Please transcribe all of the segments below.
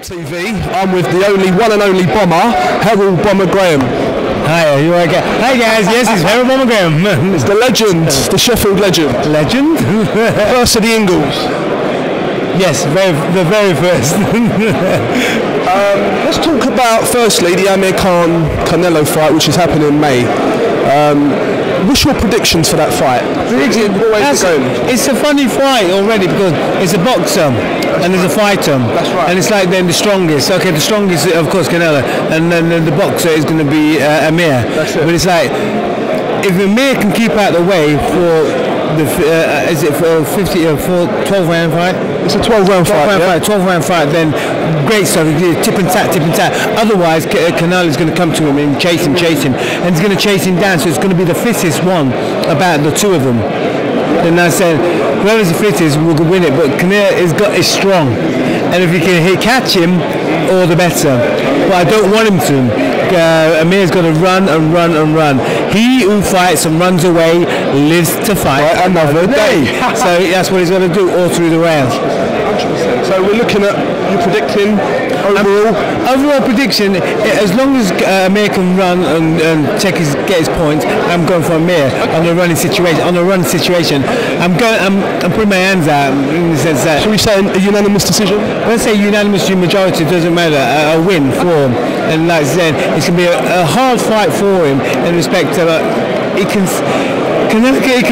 Knuckle-up TV. I'm with the one and only bomber, Herol Bomber Graham. Hi, you okay? Hi guys, yes, it's Herol Bomber Graham. It's the legend, the Sheffield legend. Legend? First of the Ingles. Yes, the very first. Let's talk about firstly the AMIR Canelo fight, which is happening in May. What's your predictions for that fight? It's a funny fight already because it's a boxer and there's a fighter. That's right. And it's like then the strongest. Okay, the strongest, of course, Canelo, and then the boxer is going to be AMIR. That's it. But it's like if AMIR can keep out the way for the is it for 12 round fight? It's a 12-round fight. 12-round fight. Then great stuff. Tip and tap, tip and tap. Otherwise, Canelo is going to come to him and chase him, and he's going to chase him down. So it's going to be the fittest one about the two of them. Then I said, whoever's the fittest will win it. But Canelo is strong, and if you can catch him, all the better. But I don't want him to. AMIR's got to run and run and run. He who fights and runs away lives to fight another day. So that's what he's got to do all through the rounds. 100%. So we're looking at, you're predicting overall? Overall prediction, as long as AMIR can run and get his points, I'm going for AMIR on a running situation. I'm putting my hands out in the sense that. Should we say a unanimous decision? When I say unanimous majority, it doesn't matter. A win for him, and like I said, it's going to be a hard fight for him in respect to he can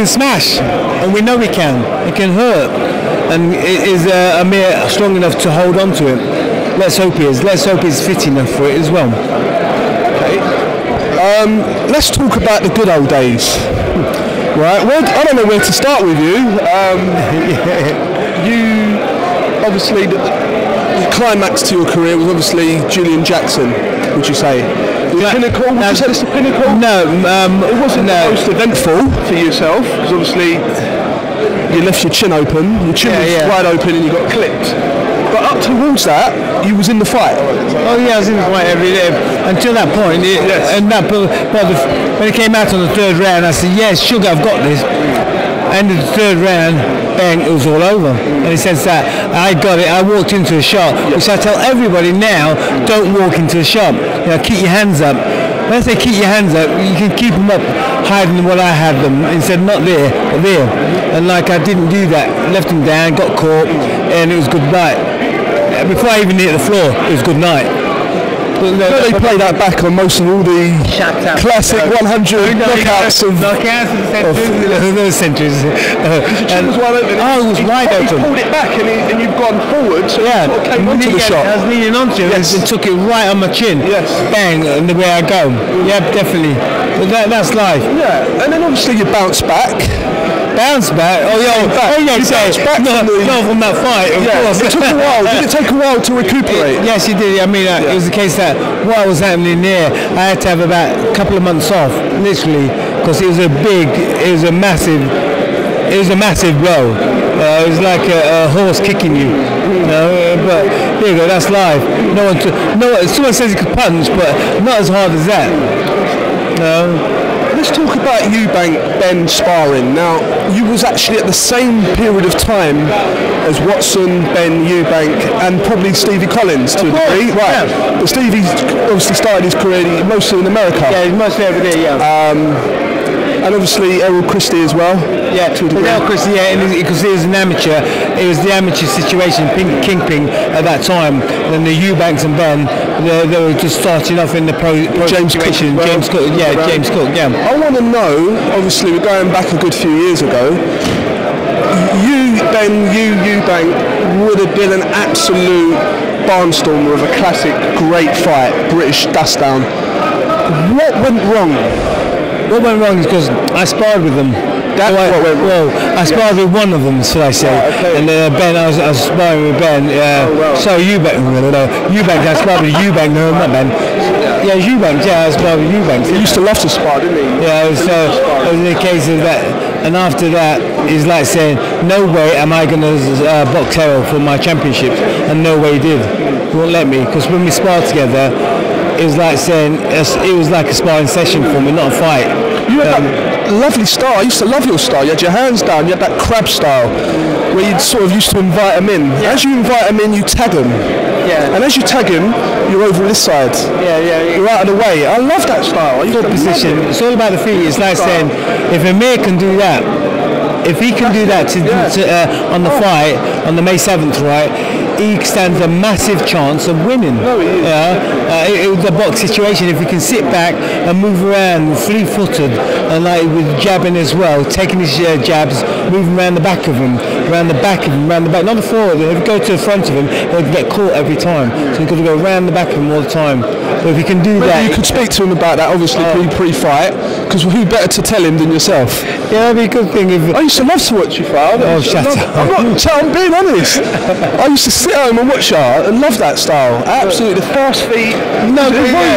smash, and we know he can. It can hurt, and is AMIR strong enough to hold on to it? Let's hope he is. Let's hope he's fit enough for it as well. Okay. Let's talk about the good old days. Right. Well, I don't know where to start with you. You obviously the climax to your career was obviously Julian Jackson. Would you say the pinnacle? Would you say it's the pinnacle? No, it wasn't the most eventful for yourself because obviously you left your chin open. Your chin was wide open and you got clipped. But up towards that, you was in the fight. Oh yeah, I was in the fight every day until that point. When it came out on the third round, I said, "Yes, sugar, I've got this." Ended the third round, bang, it was all over. And he says that I got it. I walked into a shop, which I tell everybody now: don't walk into a shop. Keep your hands up. When I say keep your hands up, you can keep them up higher than what I had them. Instead, not there, but there. And like I didn't do that, left them down, got caught, and it was good night. Before I even hit the floor, it was good night. But they play that back on most of all the classic 100 knockouts of those centuries. It was wide open. Oh, it was wide open. He pulled it back and you've gone forward, so yeah, it came onto the shot. I was leaning onto it and took it right on my chin. Yes. Bang, and the way I go. Yeah, definitely. But that's life. Yeah, and then obviously you bounce back. Bounce back? Oh yeah, not from that fight, of course. It took a while. Did it take a while to recuperate? Yes, it did. I mean, it was the case that what was happening there, I had to have about a couple of months off, literally, because it was a massive blow. It was like a horse kicking you. But there you go. That's life. Someone says you could punch, but not as hard as that. Let's talk about Ben sparring. Now, you was actually at the same period of time as Watson, Ben, Eubank, and probably Stevie Collins to a degree. Right. Yeah. But Stevie's obviously started his career mostly in America. Yeah, mostly over there, yeah. And obviously Errol Christie as well. Yeah, Errol Christie, because he was an amateur. It was the amateur situation, kingpin at that time. And the Eubanks and Ben, they were just starting off in the pro James situation. Cook, James Cook, James Cook, yeah. I want to know, obviously we're going back a good few years ago, Eubank would have been an absolute barnstormer of a classic great fight, British dust down. What went wrong? What went wrong is because I sparred with them. I sparred with one of them, should I say. And Ben, I was sparring with Ben. So Eubank, I sparred with Eubank, no, not Ben. Yeah, Eubank, I sparred with Eubank. He used to love to spar, didn't he? Yeah, it was a case of that. And after that, it's like saying, no way am I going to box Herol for my championships. And no way he did. He won't let me, because when we sparred together, it was like saying, it was like a sparring session for me, not a fight. lovely style. I used to love your style. You had your hands down. You had that crab style, where you sort of used to invite them in. Yeah. As you invite them in, you tag them. Yeah. And as you tag him, you're over this side. Yeah. You're out of the way. I love that style. Good position. It's all about the feet. It's like saying, if AMIR can do that, if he can do that on the fight on the May 7th, right, he stands a massive chance of winning. No, he is. The box situation, if he can sit back and move around fleet-footed and like with jabbing as well, taking his jabs, moving around the back of him, around the back, not the forward. If you go to the front of him, he'll get caught every time. So you've got to go around the back of him all the time. But if you can do that, you could speak to him about that, obviously pre-fight, because who better to tell him than yourself? Yeah, that'd be a good thing. I used to love to watch you fight. Oh, shut up! I'm being honest. I used to sit home and watch you. I love that style. Absolutely, the fast feet. No,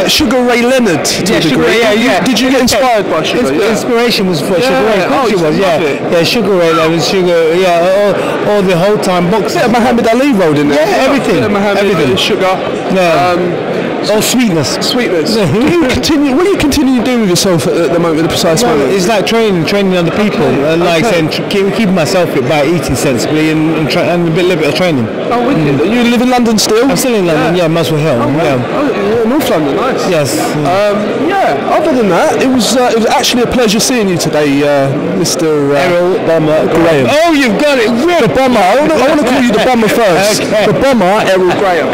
Sugar Ray Leonard. Sugar Ray. Yeah. Did you get inspired by Sugar? Inspiration was for Sugar Ray. Of course it was. Yeah, Sugar Ray Leonard, Sugar. Yeah, all the whole time boxing. Yeah, Muhammad Ali rolled in there. Yeah, everything. Everything. Sugar. Yeah. Sweetness. Sweetness. What do you continue to do with yourself at the moment, the precise moment? It's like training other people. Like saying, keeping myself fit by eating sensibly and a little bit of training. Oh, wicked. You live in London still? I'm still in London, yeah, Muswell Hill. North London, nice. Yes. Other than that, it was actually a pleasure seeing you today, Mr. Herol Graham. Oh, you've got it. The Bomber. I want to call you the Bomber first. Okay. The Bomber, Herol Graham.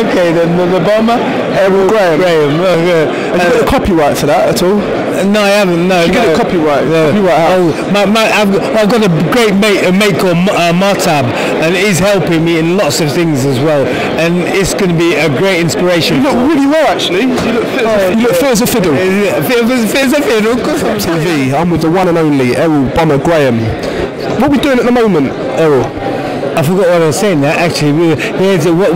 Okay, then the Bomber. Herol Graham. Have you got a copyright for that at all? No, I haven't. No. You get a copyright. I've got a great mate called Martab, and he's helping me in lots of things as well. And it's going to be a great inspiration. You look really well, actually. You look fit as a fiddle. Fit as a fiddle. TV. I'm with the one and only Herol Bomber Graham. What are we doing at the moment, Herol? I forgot what I was saying there. Actually, we were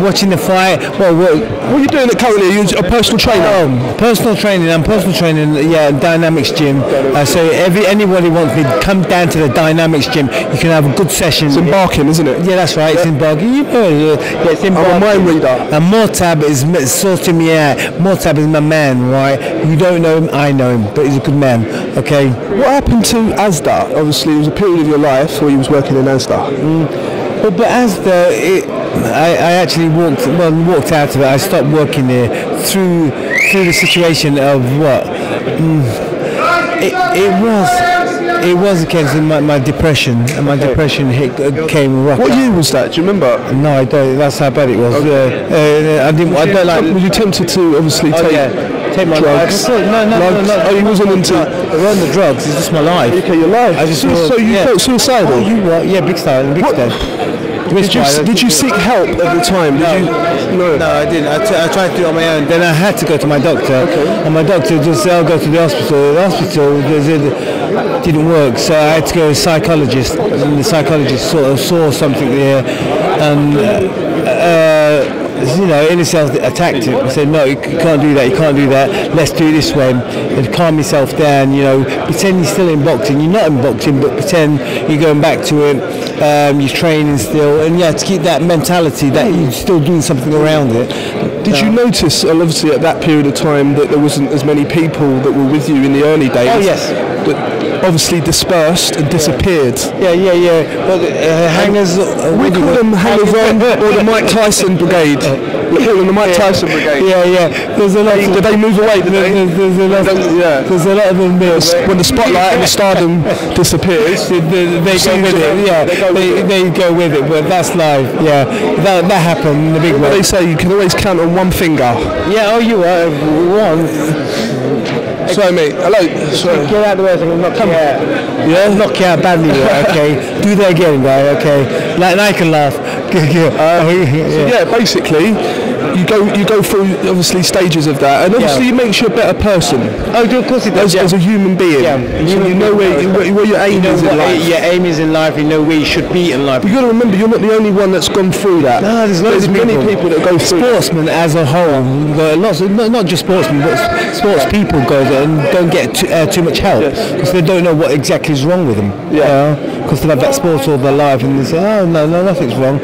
watching the fight. What are you doing currently? Are you a personal trainer? Personal training. I'm personal training. Yeah, Dynamics Gym. So anybody wants me, come down to the Dynamics Gym. You can have a good session. It's in Barking, isn't it? Yeah, that's right. It's in Barking. You know, it's in Barking. I'm a mind reader. And Mortab is sorting me out. Mortab is my man, right? You don't know him, I know him, but he's a good man. Okay. What happened to Asda? Obviously, it was a period of your life where you was working in Asda. But as I actually walked out of it. I stopped working there through the situation of what it was against my depression, and my depression came rough. What year was that? Do you remember? No, I don't. That's how bad it was. Okay. I don't like. Were you tempted to obviously take my drugs? No. Oh, you wasn't into. It wasn't the drugs. It's just my life. Okay, your life. So you felt suicidal? Oh, you what? Yeah, big style. Did you seek help at the time? No, I didn't. I tried to do it on my own. Then I had to go to my doctor, and my doctor just said, "I'll go to the hospital." The hospital didn't work, so I had to go to a psychologist, and the psychologist sort of saw something there, and in itself attacked it. I said, "No, you can't do that. You can't do that. Let's do it this way." And calm yourself down. Pretend you're still in boxing. You're not in boxing, but pretend you're going back to it. You're training still, and to keep that mentality that you're still doing something around it. Did you notice, obviously, at that period of time that there wasn't as many people that were with you in the early days? Oh yes. That obviously dispersed and disappeared. Yeah. But hangers. We call them hangers on, or the Mike Tyson Brigade. We call them the Mike Tyson Brigade. Yeah. There's a lot. Did they move away? There's a lot of them there. When the spotlight and the stardom disappears, they go with it. Yeah, they go with it. But that's life. Yeah, that happened in the big way. They say you can always count on one finger. Yeah. Oh, you are one. Sorry, mate. Hello. Sorry. Get out of the way so I can knock you out. Yeah? Knock you out badly, okay? Do that again, guy, okay? Like, I can laugh. Basically, you go through, obviously, stages of that, and obviously it makes you a better person. Oh, of course it does, as a human being. Yeah. So you know where your aim is in life. Your aim is in life, you know where you should be in life. You've got to remember, you're not the only one that's gone through that. No, there's many people that go through. Sportsmen as a whole, lots of, not just sportsmen, but sports people go there and don't get too much help because they don't know what exactly is wrong with them. Because they have that sport all their life and they say, oh no, nothing's wrong.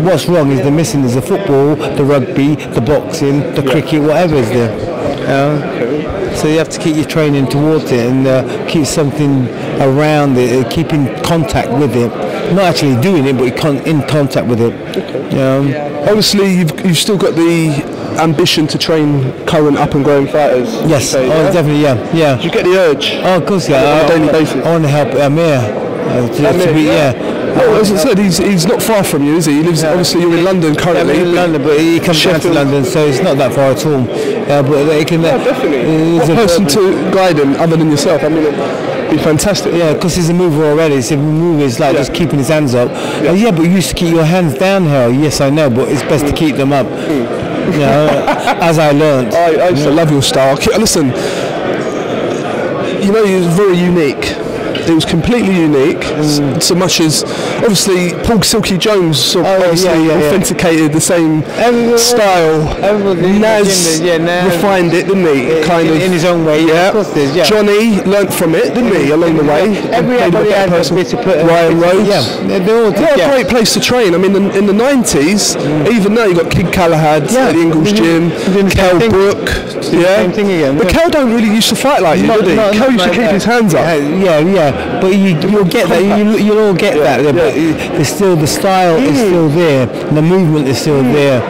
What's wrong is they're missing is the football, the rugby, the boxing, the cricket, whatever is there. So you have to keep your training towards it and keep something around it, keep in contact with it. Not actually doing it, but in contact with it. Okay. Obviously, you've still got the ambition to train current up and growing fighters. Yes, definitely, yeah. Do you get the urge? Oh, of course, yeah. On a daily basis. I want to help AMIR. Well, as I said, he's not far from you, is he? He lives. Obviously, you're in London currently. I'm in London, but he comes down to London, so it's not that far at all. But they can. Definitely. What person to guide him other than yourself? I mean, it'd be fantastic. Yeah, because he's a mover already. So the move is like just keeping his hands up. Yeah, but you used to keep your hands down, Herol. Yes, I know, but it's best to keep them up. You know, as I learned. I used to love your style. Listen, you know, he was very unique. It was completely unique, so much as obviously Paul Silky Jones authenticated the same style. Naz refined it, didn't he? Kind of in his own way. Yeah. Johnny learnt from it, didn't he? Along the way. Everybody had a bit to put. Ryan Rhodes. Yeah, they all did. What a great place to train. I mean, in the 90s, even though you got Kid Galahad at the Ingles Gym, Kel Brook. Same thing again. But Kel don't really used to fight like you, did he? Kel used to keep his hands up. Yeah. But you'll get that. You'll all get that. But there's still the style is still there. And the movement is still there.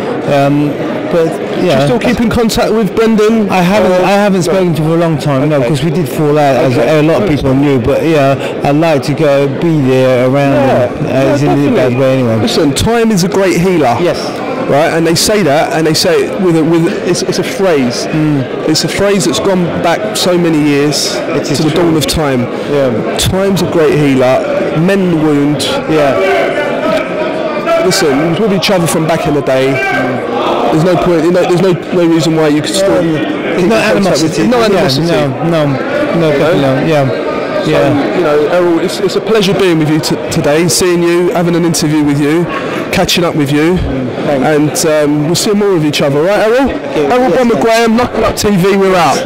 But yeah. You still keep in contact with Brendan? I haven't spoken to him for a long time. No, because we did fall out, as a lot of people knew. But yeah, I'd like to go be there around him. It's in a bad way anyway. Listen, time is a great healer. Yes. Right, and they say that, and they say it with it's a phrase. It's a phrase that's gone back so many years to the dawn of time. Yeah. Time's a great healer. Mend the wound. Yeah. Listen, we was with each other from back in the day. There's no point. There's no reason why you could still. There's no animosity. No animosity. No. Yeah. So, you know, Herol, it's a pleasure being with you today, seeing you, having an interview with you, catching up with you, and we'll see more of each other, right, Herol? Herol Bomber Graham, Knuckle-up TV, we're out.